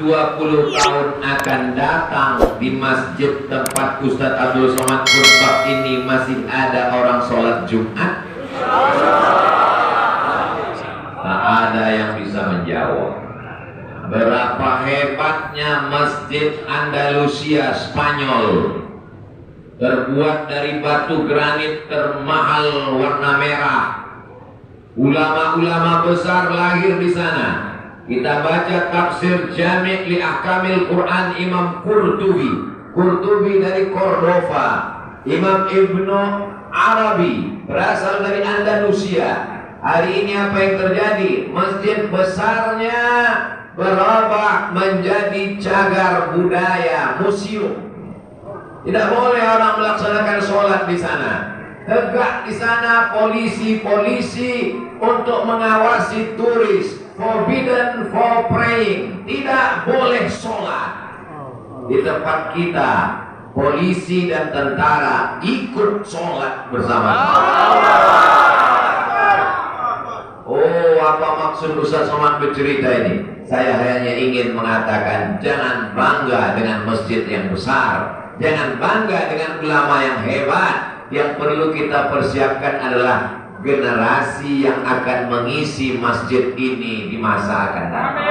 20 tahun akan datang di masjid tempat Ustadz Abdul Somad khutbah ini masih ada orang sholat Jumat? Tak ada yang bisa menjawab. Berapa hebatnya Masjid Andalusia Spanyol, terbuat dari batu granit termahal warna merah. Ulama-ulama besar lahir di sana. Kita baca tafsir Jami' li Ahkamil Quran Imam Qurtubi dari Cordova. Imam Ibnu Arabi berasal dari Andalusia. Hari ini apa yang terjadi? Masjid besarnya berubah menjadi cagar budaya, museum. Tidak boleh orang melaksanakan sholat di sana. Tegak di sana polisi untuk mengawasi turis. Forbidden for praying, tidak boleh sholat. Di tempat kita, polisi dan tentara ikut sholat bersama-sama. Oh, apa maksud Ustaz Somad bercerita ini? Saya hanya ingin mengatakan, jangan bangga dengan masjid yang besar, jangan bangga dengan ulama yang hebat. Yang perlu kita persiapkan adalah generasi yang akan mengisi masjid ini di masa akan datang.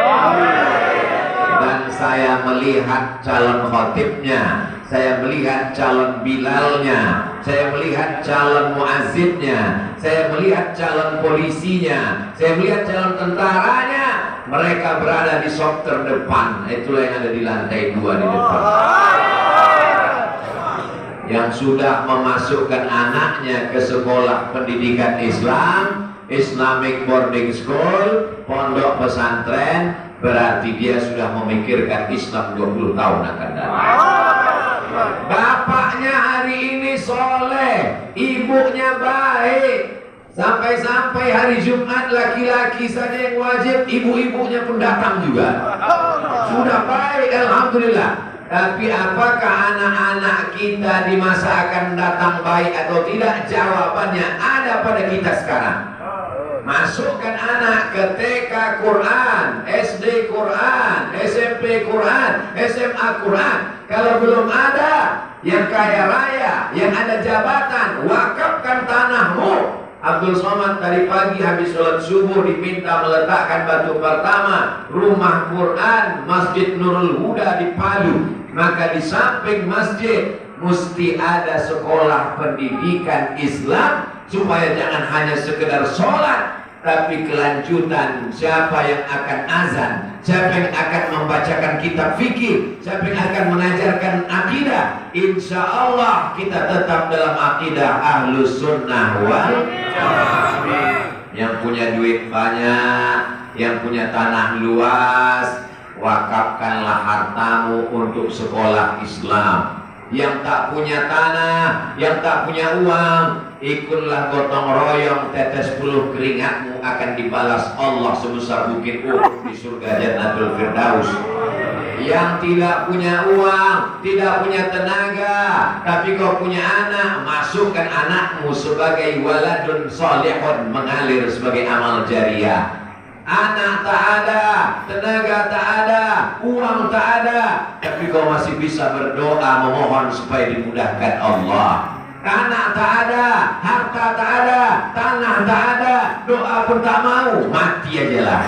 Dan saya melihat calon khotibnya, saya melihat calon bilalnya, saya melihat calon muazzinnya, saya melihat calon polisinya, saya melihat calon tentaranya. Mereka berada di sop terdepan. Itulah yang ada di lantai 2 di depan, yang sudah memasukkan anaknya ke sekolah pendidikan Islam, Islamic boarding school, pondok pesantren, berarti dia sudah memikirkan Islam 20 tahun akan datang. Bapaknya hari ini soleh, ibunya baik. Sampai-sampai hari Jumat laki-laki saja yang wajib, ibu-ibunya pun datang juga. Sudah baik, alhamdulillah. Tapi apakah anak-anak kita di masa akan datang baik atau tidak? Jawabannya ada pada kita sekarang. Masukkan anak ke TK Quran, SD Quran, SMP Quran, SMA Quran. Kalau belum ada, yang kaya raya, yang ada jabatan, wakafkan tanahmu. Abdul Somad tadi pagi habis sholat subuh diminta meletakkan batu pertama rumah Quran Masjid Nurul Huda di Palu. Maka di samping masjid mesti ada sekolah pendidikan Islam, supaya jangan hanya sekedar sholat, tapi kelanjutan siapa yang akan azan, siapa yang akan membacakan kitab fikih, siapa yang akan mengajarkan akidah. Insya Allah kita tetap dalam akidah Ahlus Sunnah wal Jamaah. Yang punya duit banyak, yang punya tanah luas, wakafkanlah hartamu untuk sekolah Islam. Yang tak punya tanah, yang tak punya uang, ikutlah gotong royong, tetes puluh keringatmu akan dibalas Allah sebesar bukit Uhud di surga Jannatul Firdaus. Yang tidak punya uang, tidak punya tenaga, tapi kau punya anak, masukkan anakmu sebagai waladun solihun, mengalir sebagai amal jariah. Anak tak ada, tenaga tak ada, uang tak ada, tapi kau masih bisa berdoa memohon supaya dimudahkan Allah. Anak tak ada, harta tak ada, tanah tak ada, doa pun tak mau, mati aja lah.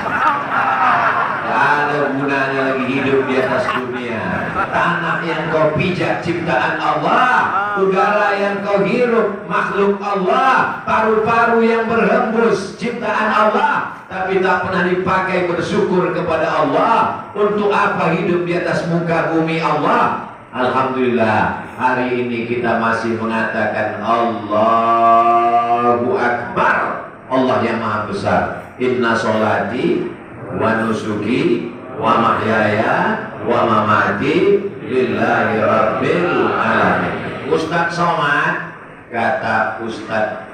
Tak ada gunanya lagi hidup di atas dunia. Tanah yang kau pijak ciptaan Allah, udara yang kau hirup makhluk Allah, paru-paru yang berhembus ciptaan Allah, tapi tak pernah dipakai bersyukur kepada Allah. Untuk apa hidup di atas muka bumi Allah? Alhamdulillah, hari ini kita masih mengatakan Allahu Akbar, Allah yang maha besar. Inna sholati wa nusuki wa mahyaya wa mamati lillahi rabbil alamin. Ustaz Somad, kata Ustaz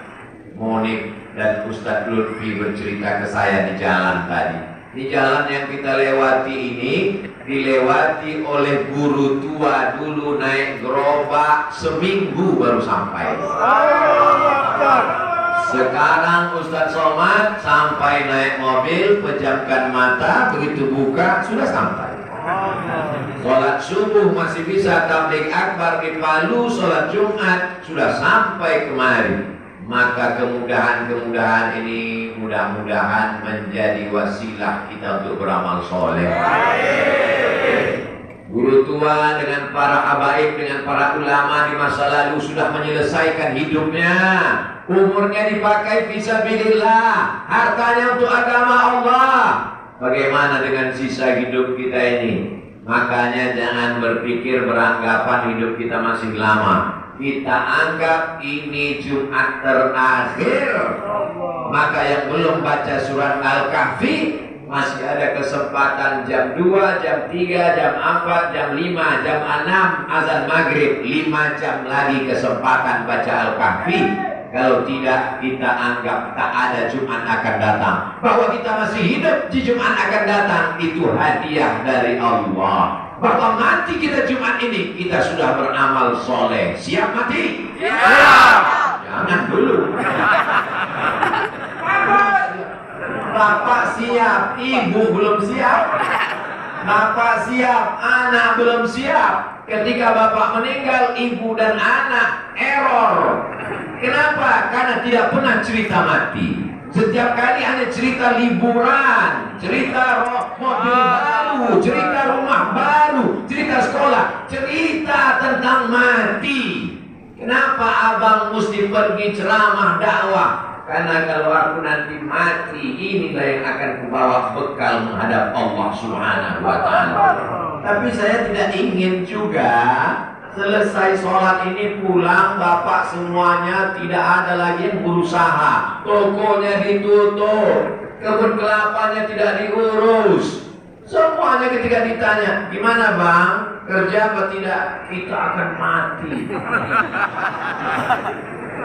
Monik dan Ustaz Lutfi bercerita ke saya di jalan tadi. Di jalan yang kita lewati ini dilewati oleh guru tua, dulu naik gerobak seminggu baru sampai. Sekarang Ustaz Somad sampai naik mobil, pejamkan mata, begitu buka sudah sampai. Sholat subuh masih bisa tabligh akbar di Palu, sholat Jumat sudah sampai kemari. Maka kemudahan-kemudahan ini mudah-mudahan menjadi wasilah kita untuk beramal soleh. Guru tua dengan para habaib, dengan para ulama di masa lalu sudah menyelesaikan hidupnya. Umurnya dipakai fisabilillah, hartanya untuk agama Allah. Bagaimana dengan sisa hidup kita ini? Makanya jangan berpikir beranggapan hidup kita masih lama. Kita anggap ini Jumat terakhir. Maka yang belum baca surat Al-Kahfi masih ada kesempatan jam 2, jam 3, jam 4, jam 5, jam 6 azan maghrib. 5 jam lagi kesempatan baca Al-Kahfi. Kalau tidak, kita anggap tak ada Jumat akan datang. Bahwa kita masih hidup di Jumat akan datang, itu hadiah dari Allah. Bahwa mati kita Jumat ini, kita sudah beramal soleh. Siap mati? Siap! Jangan dulu. Bapak siap, ibu belum siap. Bapak siap, anak belum siap. Ketika bapak meninggal, ibu dan anak error. Kenapa? Karena tidak pernah cerita mati. Setiap kali hanya cerita liburan, cerita mobil baru, cerita rumah baru, cerita sekolah, cerita tentang mati. Kenapa abang mesti pergi ceramah dakwah? Karena kalau aku nanti mati, inilah yang akan kubawa bekal menghadap Allah Subhanahu wa Ta'ala. Tapi saya tidak ingin juga selesai sholat ini pulang, bapak semuanya tidak ada lagi yang berusaha. Tokonya ditutup, kebun kelapanya tidak diurus. Semuanya ketika ditanya, gimana bang, kerja apa tidak? Kita akan mati.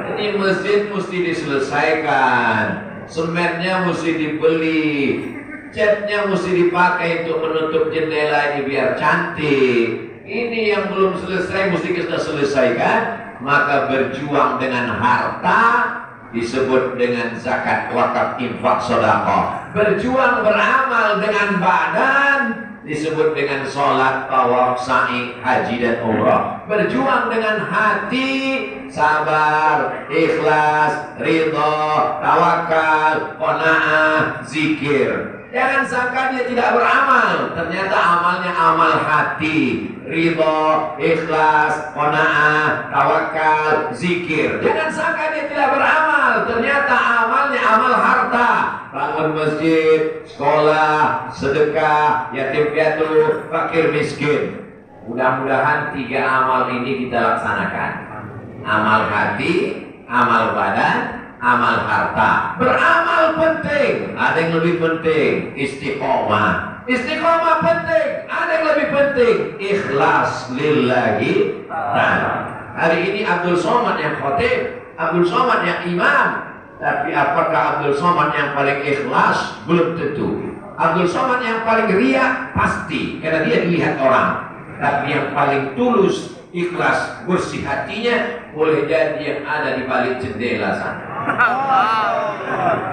Ini masjid mesti diselesaikan, semennya mesti dibeli, catnya mesti dipakai untuk menutup jendela ini biar cantik. Ini yang belum selesai mesti kita selesaikan. Maka berjuang dengan harta disebut dengan zakat, wakaf, infak, sedekah. Berjuang beramal dengan badan disebut dengan sholat, tawaf, sa'i, haji dan umrah. Berjuang dengan hati, sabar, ikhlas, ridho, tawakal, qanaah, zikir. Jangan sangka dia tidak beramal, ternyata amalnya amal hati, ridho, ikhlas, qanaah, tawakal, zikir. Jangan sangka dia tidak beramal, ternyata amalnya amal harta. Bangun masjid, sekolah, sedekah, yatim piatu, fakir miskin. Mudah-mudahan 3 amal ini kita laksanakan. Amal hati, amal badan, amal harta. Beramal penting, ada yang lebih penting, istiqomah. Istiqomah penting, ada yang lebih penting, ikhlas lillahi ta'ala. Hari ini Abdul Somad yang khotib, Abdul Somad yang imam. Tapi apakah Abdul Somad yang paling ikhlas? Belum tentu. Abdul Somad yang paling riya? Pasti, karena dia dilihat orang. Tapi yang paling tulus, ikhlas, bersih hatinya, boleh jadi yang ada di balik jendela sana.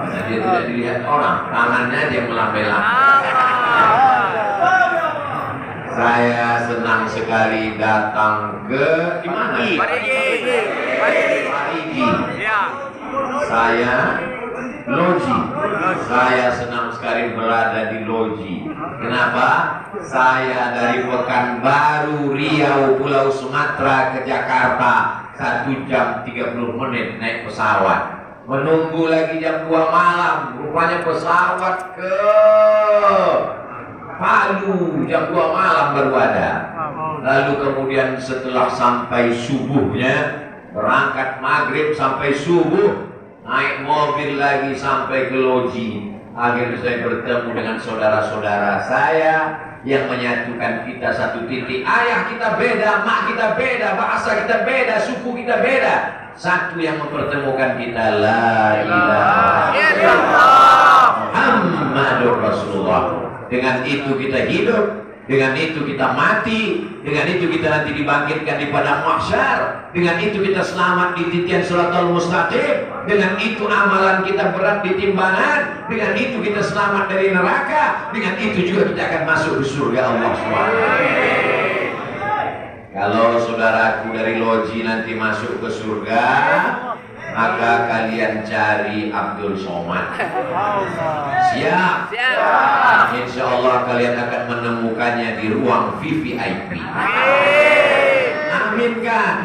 Nah, dia tidak dilihat orang, tangannya dia melambai-lambai. Saya senang sekali datang ke di mana? Parigi. Saya loji. Saya senang sekali berada di loji. Kenapa? Saya dari Pekanbaru, Riau, Pulau Sumatera ke Jakarta 1 jam 30 menit naik pesawat. Menunggu lagi jam 2 malam. Rupanya pesawat ke Palu jam 2 malam baru ada. Lalu kemudian setelah sampai subuhnya, berangkat maghrib sampai subuh, naik mobil lagi sampai ke loji. Akhirnya saya bertemu dengan saudara-saudara saya yang menyatukan kita satu titik. Ayah kita beda, mak kita beda, bahasa kita beda, suku kita beda. Satu yang mempertemukan kita, la ilaha illallah Muhammadur Rasulullah. Dengan itu kita hidup, Dengan itu kita mati, dengan itu kita nanti dibangkitkan di padang mahsyar, dengan itu kita selamat di titian siratal mustaqim, dengan itu amalan kita berat di timbangan, dengan itu kita selamat dari neraka, dengan itu juga kita akan masuk ke surga Allah SWT. Kalau saudaraku dari Loji nanti masuk ke surga, maka kalian cari Abdul Somad. Siap? Siap. Insya Allah kalian akan menemukannya di ruang VVIP. Amin kan?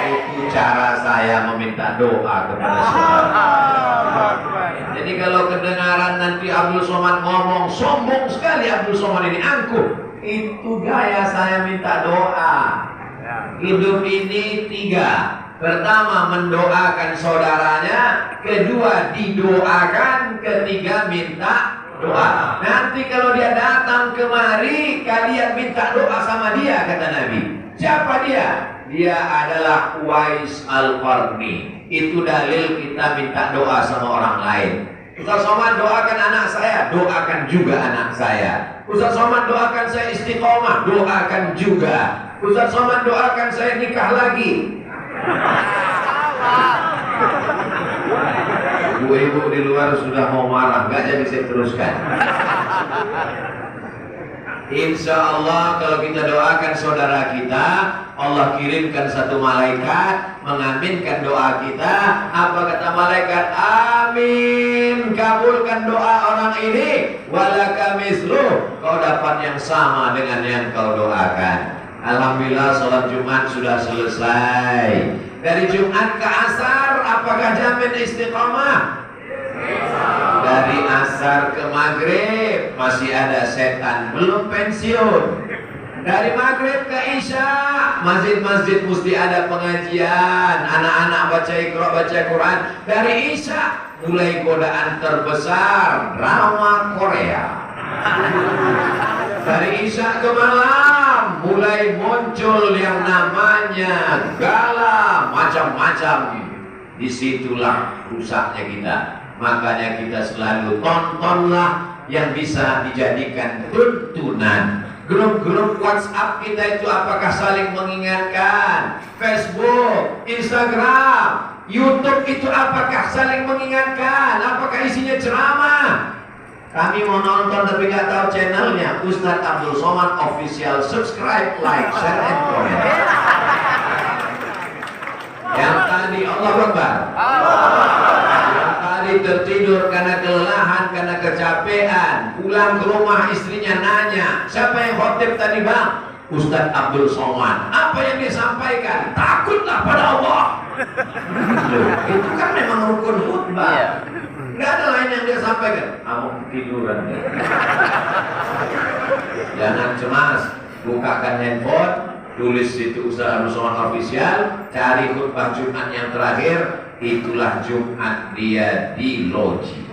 Itu cara saya meminta doa kepada saudara. Jadi kalau kedengaran nanti Abdul Somad ngomong, sombong sekali Abdul Somad ini, angkuh. Itu gaya saya minta doa. Hidup ini 3. Pertama, mendoakan saudaranya. Kedua, didoakan. Ketiga, minta doa. Nanti kalau dia datang kemari, kalian minta doa sama dia, kata Nabi. Siapa dia? Dia adalah Uwais Al-Qarni. Itu dalil kita minta doa sama orang lain. Ustaz Somad doakan anak saya, doakan juga anak saya. Ustaz Somad doakan saya istiqomah, doakan juga. Ustaz Somad doakan saya nikah lagi. Ibu-ibu di luar sudah mau marah, nggak jadi saya teruskan. Insya Allah kalau kita doakan saudara kita, Allah kirimkan satu malaikat mengaminkan doa kita. Apa kata malaikat? Amin, kabulkan doa orang ini. Walaka mislu, kau dapat yang sama dengan yang kau doakan. Alhamdulillah sholat Jumat sudah selesai. Dari Jumat ke Asar apakah jamin istiqomah? Dari Asar ke Maghrib masih ada setan belum pensiun. Dari Maghrib ke Isya masjid-masjid mesti ada pengajian, anak-anak baca Iqra, baca Quran. Dari Isya mulai godaan terbesar, drama Korea. Dari Isya ke malam mulai muncul yang namanya gala macam-macam. Disitulah rusaknya kita. Makanya kita selalu tontonlah yang bisa dijadikan tuntunan. Grup-grup WhatsApp kita itu apakah saling mengingatkan? Facebook, Instagram, YouTube itu apakah saling mengingatkan? Apakah isinya ceramah? Kami mau nonton tapi nggak tahu channelnya. Ustadz Abdul Somad Official. Subscribe, like, share, and comment. Yang tadi Allah Akbar. Yang tadi tertidur karena kelelahan, karena kecapean. Pulang ke rumah istrinya nanya, siapa yang khotib tadi bang? Ustadz Abdul Somad. Apa yang dia sampaikan? Takutlah pada Allah. Loh, itu kan memang rukun khutbah. Nggak ada lain yang dia sampaikan. Kamu tiduran. Jangan cemas. Bukakan handphone, tulis itu Ustadz Abdul Somad Official, cari khutbah Jumat yang terakhir. Itulah Jumat dia di Loji.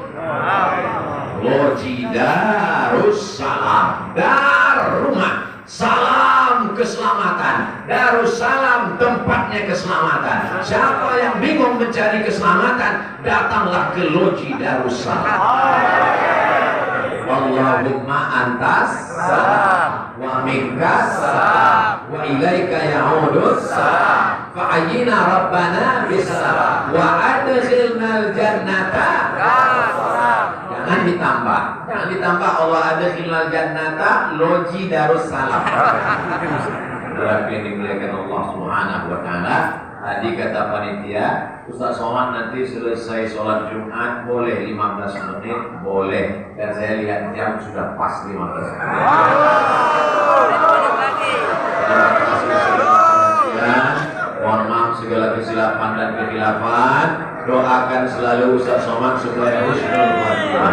Loji Darussalam. Dar rumah. Salam keselamatan. Darussalam tempatnya keselamatan. Siapa yang bingung mencari keselamatan, datanglah ke Loji Darussalam. Allahumma antas salam wa minkas salam wa ilaika ya'udus salam fa'ayyina rabbana bisalam wa adkhilnal jannata. Jangan ditambah Allah adkhilnal jannata Loji Darussalam. Berarti yang dimuliakan Allah Subhanahu wa taala. Tadi kata panitia, Ustaz Somad nanti selesai sholat Jumat boleh 15 menit, boleh. Dan saya lihat jam sudah pas 15 menit. Mohon maaf segala kesilapan dan kekhilafan. Doakan selalu Ustaz Somad supaya husnul khotimah.